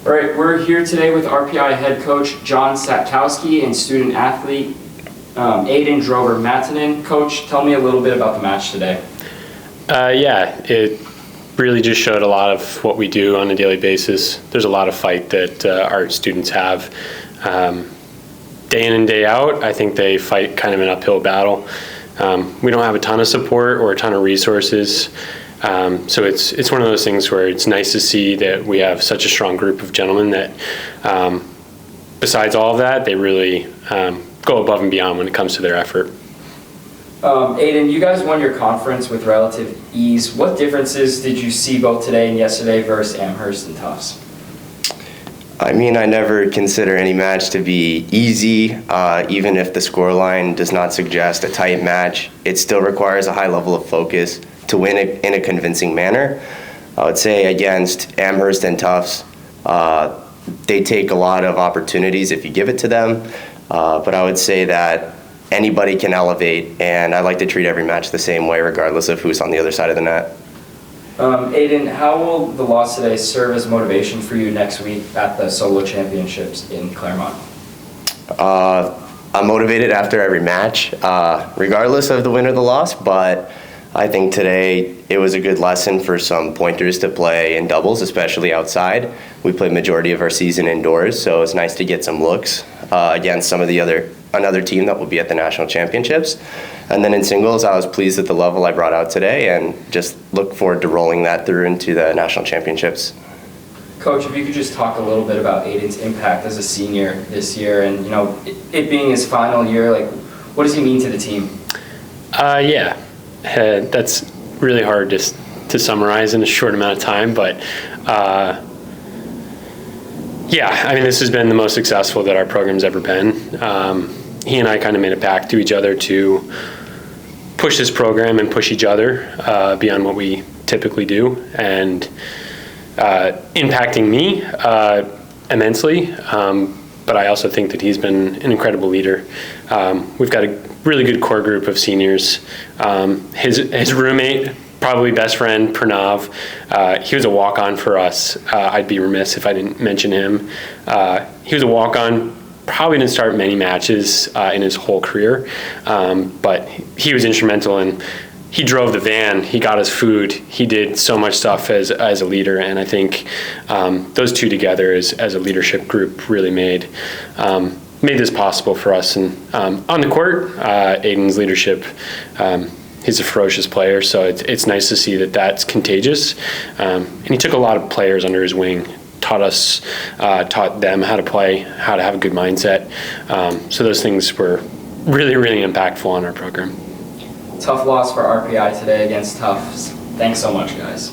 All right, we're here today with RPI head coach John Satkowski and student athlete Aiden Drover-Matanen. Coach, tell me a little bit about the match today. It really just showed a lot of what we do on a daily basis. There's a lot of fight that our students have. Day in and day out, I think they fight kind of an uphill battle. We don't have a ton of support or a ton of resources. So it's one of those things where it's nice to see that we have such a strong group of gentlemen that besides all of that, they really go above and beyond when it comes to their effort. Aiden, you guys won your conference with relative ease. What differences did you see both today and yesterday versus Amherst and Tufts? I mean, I never consider any match to be easy. Even if the scoreline does not suggest a tight match, it still requires a high level of focus to win it in a convincing manner. I would say against Amherst and Tufts, they take a lot of opportunities if you give it to them. But I would say that anybody can elevate, and I like to treat every match the same way, regardless of who's on the other side of the net. Aiden, how will the loss today serve as motivation for you next week at the solo championships in Claremont? I'm motivated after every match, regardless of the win or the loss, but I think today it was a good lesson for some pointers to play in doubles, especially outside. We played majority of our season indoors, so it's nice to get some looks against another team that will be at the national championships. And then in singles, I was pleased with the level I brought out today and just look forward to rolling that through into the national championships. Coach, if you could just talk a little bit about Aiden's impact as a senior this year and, it being his final year, what does he mean to the team? That's really hard to summarize in a short amount of time, but this has been the most successful that our program's ever been. He and I kind of made a pact to each other to push this program and push each other beyond what we typically do, and impacting me immensely. But I also think that he's been an incredible leader. We've got a really good core group of seniors. His roommate, probably best friend, Pranav, he was a walk-on for us. I'd be remiss if I didn't mention him. He was a walk-on, probably didn't start many matches in his whole career, but he was instrumental in. He drove the van, he got us food, he did so much stuff as a leader, and I think those two together as a leadership group really made this possible for us. And on the court, Aiden's leadership, he's a ferocious player, so it's nice to see that that's contagious. And he took a lot of players under his wing, taught them how to play, how to have a good mindset. So those things were really, really impactful on our program. Tough loss for RPI today against Tufts. Thanks so much, guys.